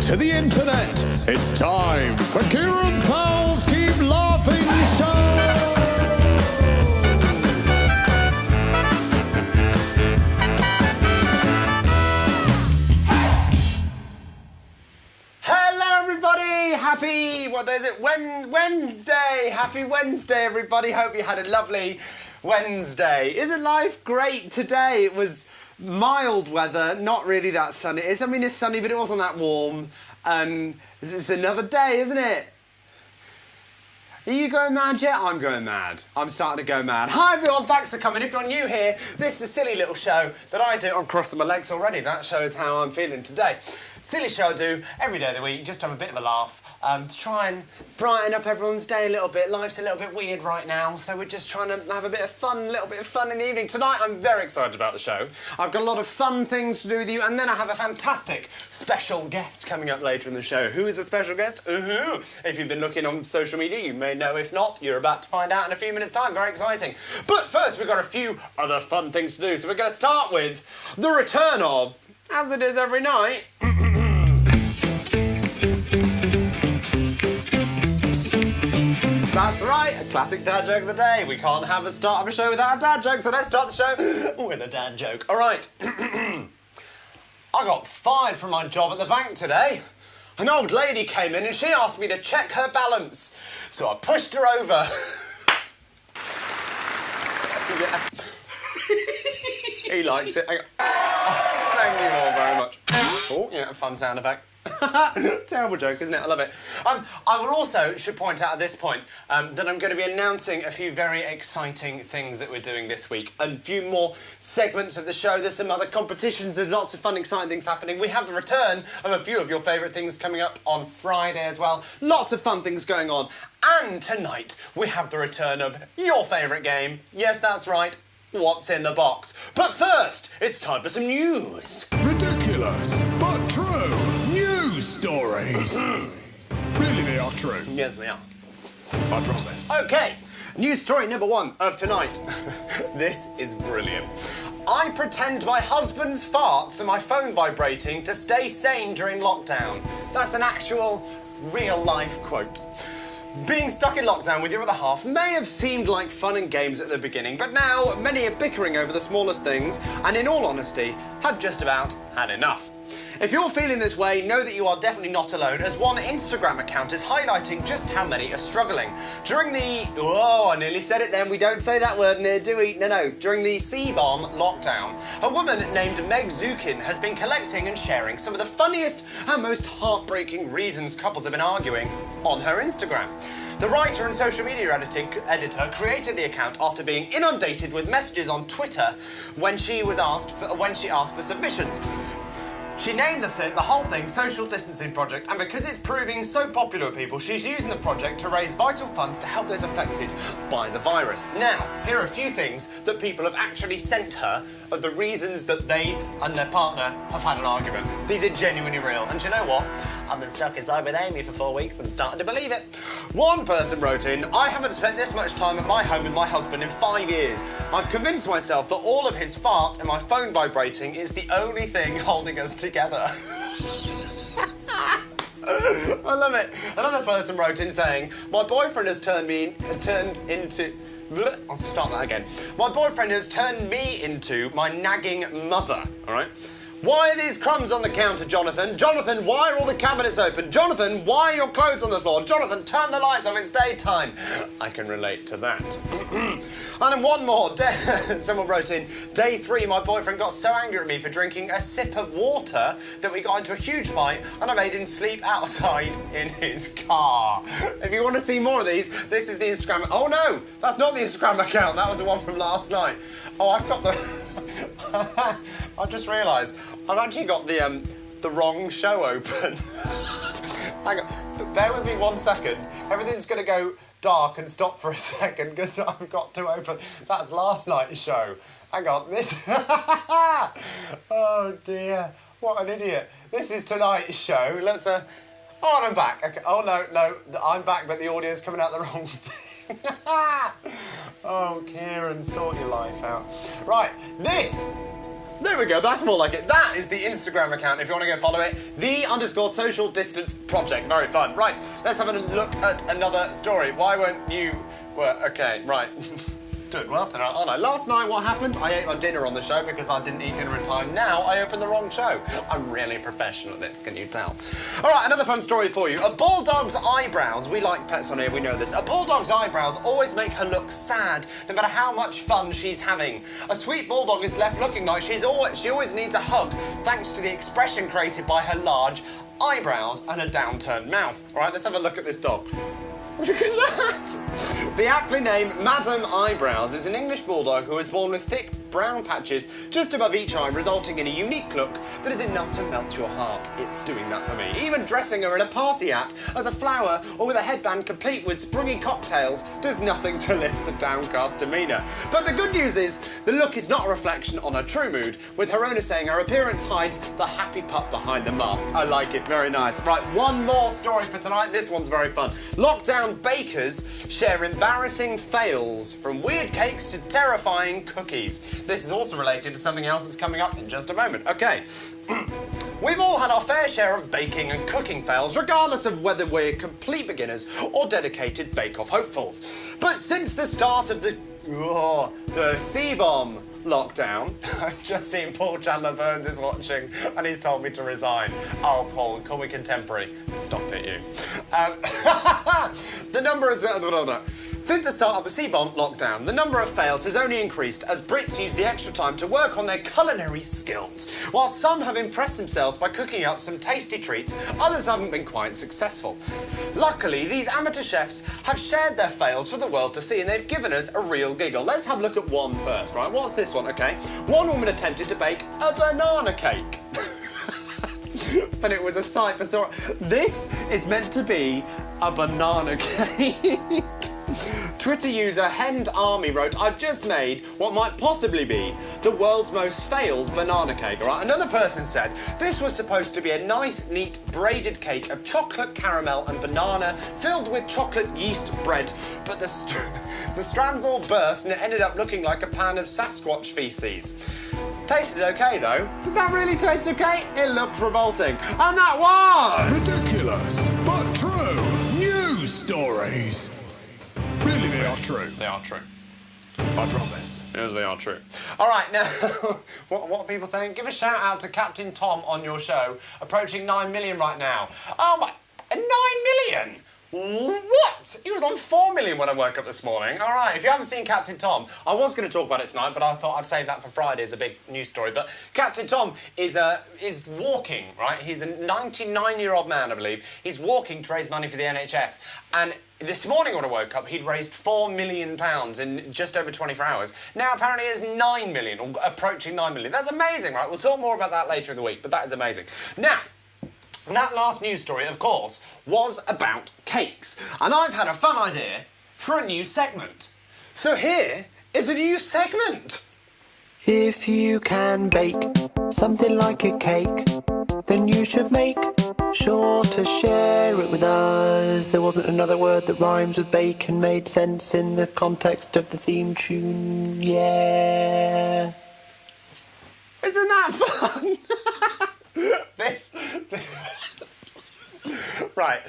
to the internet. It's time for Kieran Powell's Keep Laughing Show. Hello everybody, happy, what day is it? Wednesday, happy Wednesday everybody. Hope you had a lovely Wednesday. Isn't life great today? It was mild weather, not really that sunny. It's sunny, but it wasn't that warm. And it's another day, isn't it? Are you going mad yet? I'm going mad. I'm starting to go mad. Hi everyone, thanks for coming. If you're new here, this is a silly little show that I do. I'm crossing my legs already. That shows how I'm feeling today. Silly show I do every day of the week, just to have a bit of a laugh, to try and brighten up everyone's day a little bit. Life's a little bit weird right now, so we're just trying to have a little bit of fun in the evening. Tonight, I'm very excited about the show. I've got a lot of fun things to do with you, and then I have a fantastic special guest coming up later in the show. Who is a special guest? If you've been looking on social media, you may know. If not, you're about to find out in a few minutes' time. Very exciting. But first, we've got a few other fun things to do, so we're going to start with the return of, as it is every night, that's right, a classic dad joke of the day. We can't have a start of a show without a dad joke, so let's start the show with a dad joke. All right. I got fired from my job at the bank today. An old lady came in and she asked me to check her balance. So I pushed her over. Yeah. He likes it. Thank you all very much. Oh, yeah, fun sound effect. Terrible joke, isn't it? I love it. I will also should point out at this point that I'm going to be announcing a few very exciting things that we're doing this week. A few more segments of the show. There's some other competitions. There's lots of fun, exciting things happening. We have the return of a few of your favourite things coming up on Friday as well. Lots of fun things going on. And tonight we have the return of your favourite game. Yes, that's right. What's in the box? But first, it's time for some news. Ridiculous, but true news stories. Really, they are true. Yes, they are. I promise. Okay, news story number one of tonight. This is brilliant. I pretend my husband's farts and my phone vibrating to stay sane during lockdown. That's an actual, real-life quote. Being stuck in lockdown with your other half may have seemed like fun and games at the beginning, but now many are bickering over the smallest things and, in all honesty, have just about had enough. If you're feeling this way, know that you are definitely not alone, as one Instagram account is highlighting just how many are struggling. During the... Oh, I nearly said it then. We don't say that word, do we? No. During the C-bomb lockdown, a woman named Meg Zukin has been collecting and sharing some of the funniest and most heartbreaking reasons couples have been arguing on her Instagram. The writer and social media editor created the account after being inundated with messages on Twitter when she asked for submissions. She named the whole thing Social Distancing Project, and because it's proving so popular with people, she's using the project to raise vital funds to help those affected by the virus. Now, here are a few things that people have actually sent her of the reasons that they and their partner have had an argument. These are genuinely real, and do you know what? I've been stuck inside with Amy for 4 weeks and starting to believe it. One person wrote in, I haven't spent this much time at my home with my husband in 5 years. I've convinced myself that all of his farts and my phone vibrating is the only thing holding us together. I love it. Another person wrote in saying, my boyfriend has turned into... I'll start that again. My boyfriend has turned me into my nagging mother, all right? Why are these crumbs on the counter, Jonathan? Jonathan, why are all the cabinets open? Jonathan, why are your clothes on the floor? Jonathan, turn the lights off, it's daytime. I can relate to that. And then one more. Someone wrote in, day 3, my boyfriend got so angry at me for drinking a sip of water that we got into a huge fight and I made him sleep outside in his car. If you want to see more of these, this is the Instagram. Oh no, that's not the Instagram account. That was the one from last night. Oh, I've got the... I've just realised I've actually got the wrong show open. Hang on, bear with me 1 second. Everything's going to go dark and stop for a second because I've got to open... That's last night's show. Hang on, this... Oh dear, what an idiot. This is tonight's show. Let's... Oh, I'm back. Okay. Oh, no, I'm back, but the audio's coming out the wrong thing. Oh, Kieran, sort your life out. Right, this There we go, that's more like it. That is the Instagram account if you want to go follow it. _social distance project. Very fun. Right, let's have a look at another story. Why weren't you... Well, okay, right. Doing well tonight, aren't I? Last night, what happened? I ate my dinner on the show because I didn't eat dinner in time. Now I opened the wrong show. I'm really professional at this, can you tell? All right, another fun story for you. A bulldog's eyebrows, we like pets on here, we know this. A bulldog's eyebrows always make her look sad, no matter how much fun she's having. A sweet bulldog is left looking like she always needs a hug, thanks to the expression created by her large eyebrows and a downturned mouth. All right, let's have a look at this dog. Look at that! The aptly named Madam Eyebrows is an English bulldog who was born with thick brown patches just above each eye, resulting in a unique look that is enough to melt your heart. It's doing that for me. Even dressing her in a party hat as a flower or with a headband complete with springy cocktails does nothing to lift the downcast demeanour. But the good news is, the look is not a reflection on her true mood, with her owner saying her appearance hides the happy pup behind the mask. I like it, very nice. Right, one more story for tonight. This one's very fun. Lockdown bakers share embarrassing fails, from weird cakes to terrifying cookies. This is also related to something else that's coming up in just a moment. Okay. We've all had our fair share of baking and cooking fails, regardless of whether we're complete beginners or dedicated bake-off hopefuls. But since the start of the C-bomb lockdown, I've just seen Paul Chandler Burns is watching and he's told me to resign. Oh, Paul, call me contemporary. Stop it, you. The number is... Since the start of the C-bomb lockdown, the number of fails has only increased as Brits use the extra time to work on their culinary skills. While some have impressed themselves by cooking up some tasty treats, others haven't been quite successful. Luckily, these amateur chefs have shared their fails for the world to see, and they've given us a real giggle. Let's have a look at one first, right? What's this one, okay? One woman attempted to bake a banana cake. But it was a sight for sore. This is meant to be a banana cake. Twitter user Hend Army wrote, I've just made what might possibly be the world's most failed banana cake, all right? Another person said, this was supposed to be a nice, neat, braided cake of chocolate, caramel and banana filled with chocolate yeast bread, but the strands all burst and it ended up looking like a pan of Sasquatch feces. Tasted okay, though. Did that really taste okay? It looked revolting. And that was... Ridiculous, but true news stories. Really, they are true. They are true. I promise. Yes, they are true. All right, now, what are people saying? Give a shout out to Captain Tom on your show, approaching 9 million right now. Oh my, 9 million? What? He was on 4 million when I woke up this morning. All right, if you haven't seen Captain Tom, I was going to talk about it tonight, but I thought I'd save that for Friday as a big news story. But Captain Tom is walking, right? He's a 99-year-old man, I believe. He's walking to raise money for the NHS. And this morning when I woke up, he'd raised £4 million in just over 24 hours. Now apparently it's 9 million, or approaching 9 million. That's amazing, right? We'll talk more about that later in the week, but that is amazing. Now, that last news story, of course, was about cakes. And I've had a fun idea for a new segment. So here is a new segment. If you can bake something like a cake, then you should make sure to share it with us. There wasn't another word that rhymes with bake and made sense in the context of the theme tune. Yeah. Isn't that fun? Right.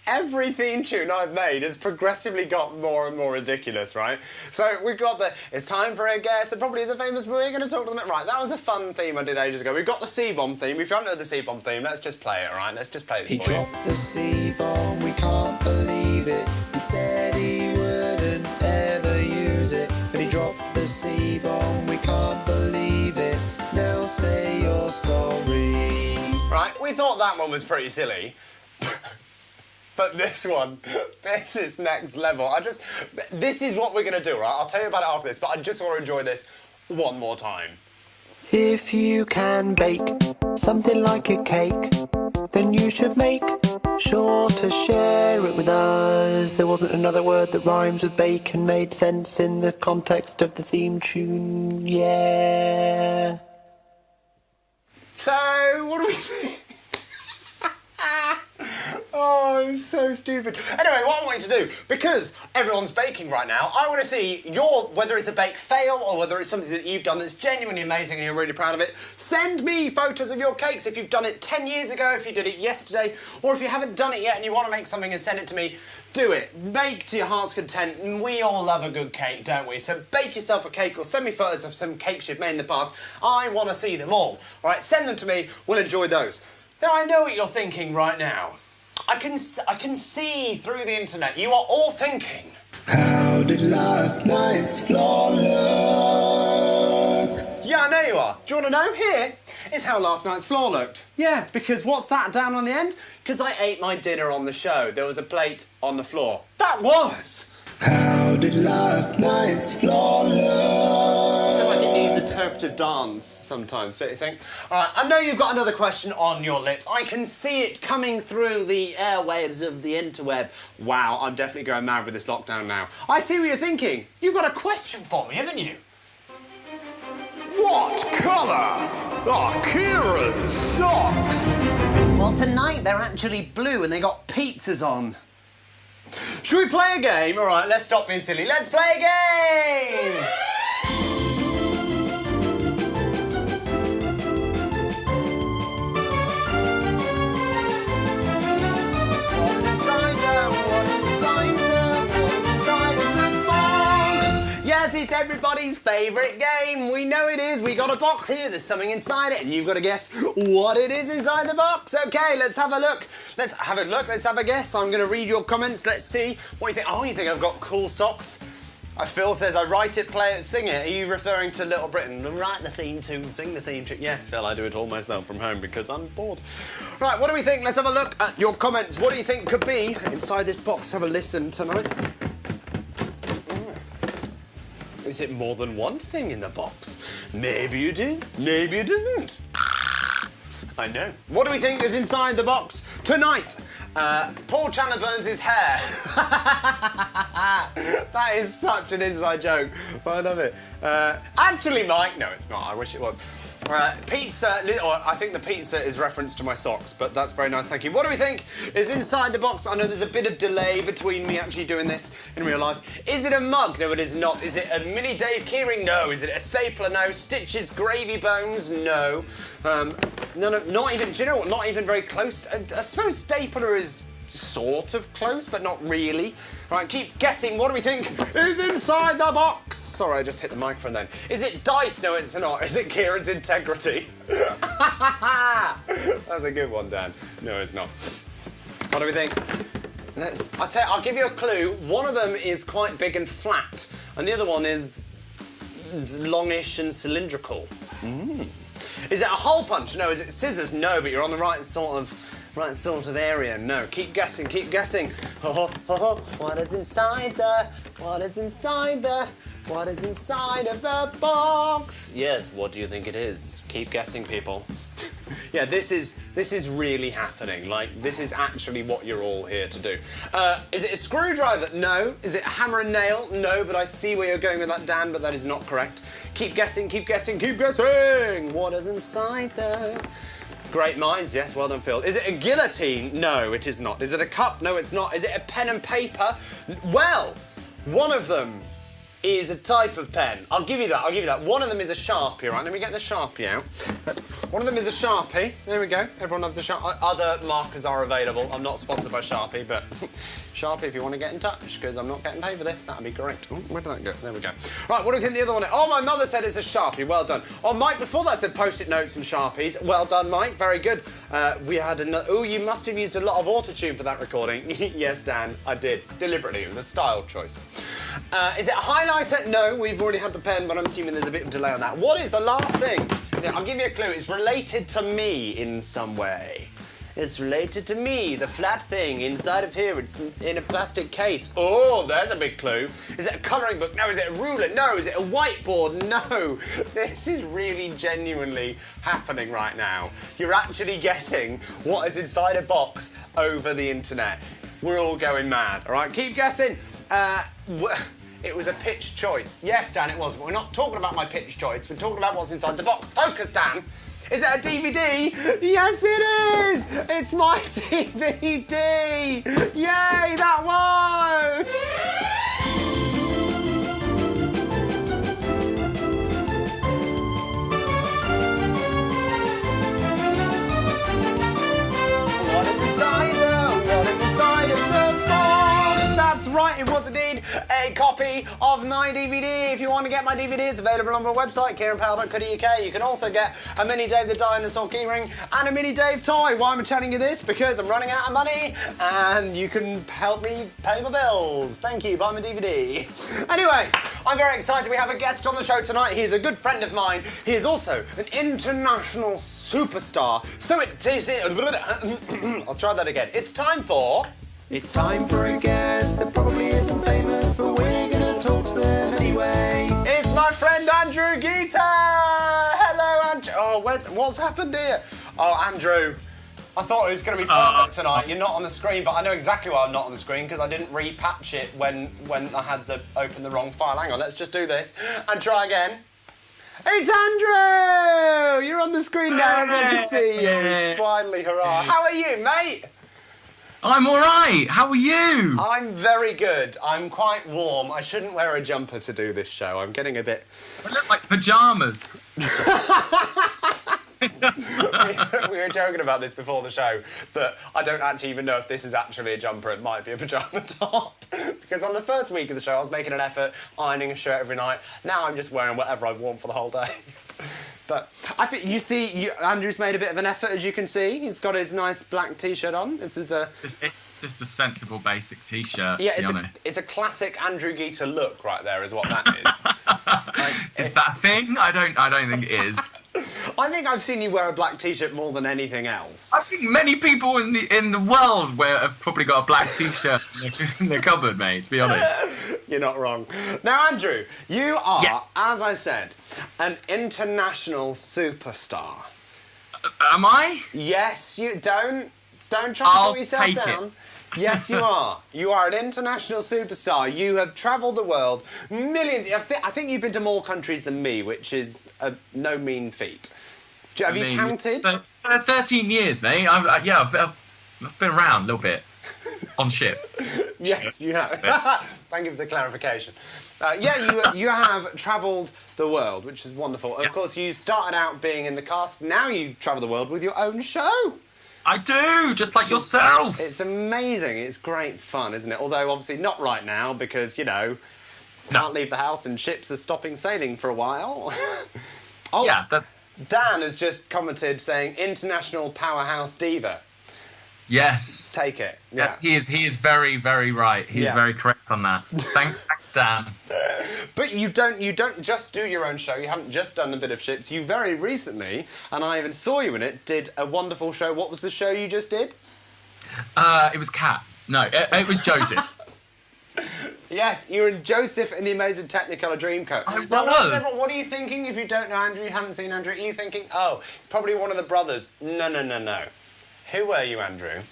Every theme tune I've made has progressively got more and more ridiculous, right? So we've got it's time for a guess, it probably is a famous movie, we're going to talk to them. Right, that was a fun theme I did ages ago. We've got the C-bomb theme. If you haven't heard the C-bomb theme, let's just play it, all right? Let's just play this He for you. dropped the C-bomb, we can't believe it. He said he wouldn't ever use it, but he dropped the C-bomb, we can't believe it. Now say you're sorry. Right, we thought that one was pretty silly. But this one, this is next level. This is what we're going to do, right? I'll tell you about it after this, but I just want to enjoy this one more time. If you can bake something like a cake, then you should make sure to share it with us. There wasn't another word that rhymes with bake and made sense in the context of the theme tune. Yeah. So, what do we think? Oh, it's so stupid. Anyway, what I want you to do, because everyone's baking right now, I want to see whether it's a bake fail or whether it's something that you've done that's genuinely amazing and you're really proud of it. Send me photos of your cakes if you've done it 10 years ago, if you did it yesterday, or if you haven't done it yet and you want to make something and send it to me, do it. Bake to your heart's content. We all love a good cake, don't we? So bake yourself a cake or send me photos of some cakes you've made in the past. I want to see them all. All right, send them to me. We'll enjoy those. Now, I know what you're thinking right now. I can see through the internet. You are all thinking, How did last night's floor look? yeah, I know you are. Do you want to know? Here is how last night's floor looked. Yeah, because what's that down on the end? Because I ate my dinner on the show. There was a plate on the floor. That was! How did last night's floor look? I feel like it needs interpretive dance sometimes, don't you think? All right, I know you've got another question on your lips. I can see it coming through the airwaves of the interweb. Wow, I'm definitely going mad with this lockdown now. I see what you're thinking. You've got a question for me, haven't you? What colour are Kieran's socks? Well, tonight they're actually blue and they got pizzas on. Should we play a game? All right, let's stop being silly. Let's play a game! What's inside the box? Yes, it's everybody's favourite game. We know it is. We got a box here. There's something inside it, and you've got to guess what it is inside the box. Okay, let's have a look. Let's have a look. Let's have a guess. I'm going to read your comments. Let's see what you think. Oh, you think I've got cool socks? Phil says, I write it, play it, sing it. Are you referring to Little Britain? Write the theme tune, sing the theme tune. Yes, Phil, I do it all myself from home because I'm bored. Right, what do we think? Let's have a look at your comments. What do you think could be inside this box? Have a listen tonight. Is it more than one thing in the box? Maybe it is, maybe it isn't. I know. What do we think is inside the box tonight? Paul Chandler burns his hair. That is such an inside joke. I love it. Actually, Mike, no, it's not. I wish it was. Pizza, or I think the pizza is reference to my socks, but that's very nice, thank you. What do we think is inside the box? I know there's a bit of delay between me actually doing this in real life. Is it a mug? No, it is not. Is it a mini Dave Kieran? No. Is it a stapler? No. Stitches, gravy bones? No. No, not even, do you know what, not even very close. I suppose stapler is sort of close, but not really. Right, keep guessing. What do we think is inside the box? Sorry, I just hit the microphone then. Is it dice? No, it's not. Is it Kieran's integrity? That's a good one, Dan. No, it's not. What do we think? I'll give you a clue. One of them is quite big and flat, and the other one is longish and cylindrical. Is it a hole punch? No. Is it scissors? No, but you're on the right sort of area. No, keep guessing, keep guessing. What is inside of the box? Yes, what do you think it is? Keep guessing, people. Yeah, this is really happening. Like, this is actually what you're all here to do. Is it a screwdriver? No. Is it a hammer and nail? No, but I see where you're going with that, Dan, but that is not correct. Keep guessing, keep guessing, keep guessing! What is inside there? Great minds, yes, well done, Phil. Is it a guillotine? No, it is not. Is it a cup? No, it's not. Is it a pen and paper? Well, one of them is a type of pen. I'll give you that. One of them is a Sharpie, right? Let me get the Sharpie out. One of them is a Sharpie. There we go. Everyone loves a Sharpie. Other markers are available. I'm not sponsored by Sharpie, but Sharpie, if you want to get in touch, because I'm not getting paid for this, that'd be great. Oh, where did that go? There we go. Right, what do you think the other one is? Oh, my mother said it's a Sharpie. Well done. Oh, Mike, before that said Post-it notes and Sharpies. Well done, Mike. Very good. We had another... Oh, you must have used a lot of autotune for that recording. Yes, Dan, I did. Deliberately. It was a style choice. Is it a highlighter? No, we've already had the pen, but I'm assuming there's a bit of delay on that. What is the last thing? I'll give you a clue. It's related to me in some way. It's related to me, the flat thing inside of here. It's in a plastic case. Oh, there's a big clue. Is it a colouring book? No. Is it a ruler? No. Is it a whiteboard? No. This is really genuinely happening right now. You're actually guessing what is inside a box over the internet. We're all going mad, all right? Keep guessing. It was a pitch choice. Yes, Dan, it was, but we're not talking about my pitch choice. We're talking about what's inside the box. Focus, Dan. Is it a DVD? Yes, it is! It's my DVD! Yay, that was! What is inside of the box? That's right, it was indeed a copy of my DVD. If you want to get my DVD, it's available on my website, kieranpowell.co.uk. You can also get a mini Dave the Dinosaur keyring and a mini Dave toy. Why am I telling you this? Because I'm running out of money and you can help me pay my bills. Thank you, buy my DVD. Anyway, I'm very excited. We have a guest on the show tonight. He's a good friend of mine. He is also an international superstar. So it is... I'll try that again. It's time for a guest that probably isn't famous, but we're gonna talk to them anyway. It's my friend Andrew Gita! Hello, Andrew. Oh, what's happened here? Oh, Andrew. I thought it was going to be perfect tonight. You're not on the screen, but I know exactly why I'm not on the screen, because I didn't repatch it when I had opened the wrong file. Hang on, let's just do this and try again. It's Andrew! You're on the screen now, everyone can see you. Finally, hurrah. How are you, mate? I'm all right. How are you? I'm very good. I'm quite warm. I shouldn't wear a jumper to do this show. I'm getting a bit... I look like pyjamas. We were joking about this before the show, that I don't actually even know if this is actually a jumper. It might be a pyjama top. Because on the first week of the show, I was making an effort, ironing a shirt every night. Now I'm just wearing whatever I've worn for the whole day. But I think Andrew's made a bit of an effort, as you can see. He's got his nice black T-shirt on. This is a... It's just a sensible basic T-shirt, yeah, to be honest. It's a classic Andrew Gita look right there, is what that is. Is that a thing? I don't think it is. I think I've seen you wear a black T-shirt more than anything else. I think many people in the world have probably got a black T-shirt in their cupboard, mate, to be honest. You're not wrong. Now, Andrew, you are, as I said, an international superstar. Am I? Yes, you don't try to I'll put yourself take down. it. Yes, you are. You are an international superstar. You have travelled the world, millions. I think you've been to more countries than me, which is no mean feat. Have you counted? 13 years, mate. I've been around a little bit on ship. Yes, you have. Thank you for the clarification. You have travelled the world, which is wonderful. Of course, you started out being in the cast. Now you travel the world with your own show. I do, just like yourself. It's amazing. It's great fun, isn't it? Although, obviously, not right now, because, can't leave the house and ships are stopping sailing for a while. Yeah, that's... Dan has just commented saying, international powerhouse diva. Yes. Take it. Yeah. Yes, he is very, very right. He's very correct on that. Thanks, Dan. But you don't just do your own show. You haven't just done a bit of ships. You very recently, and I even saw you in it, did a wonderful show. What was the show you just did? It was Cats. No, it was Joseph. Yes, you're in Joseph in the Amazing Technicolor Dreamcoat. Now, what are you thinking if you don't know Andrew, you haven't seen Andrew? Are you thinking, oh, it's probably one of the brothers? No. Who were you, Andrew?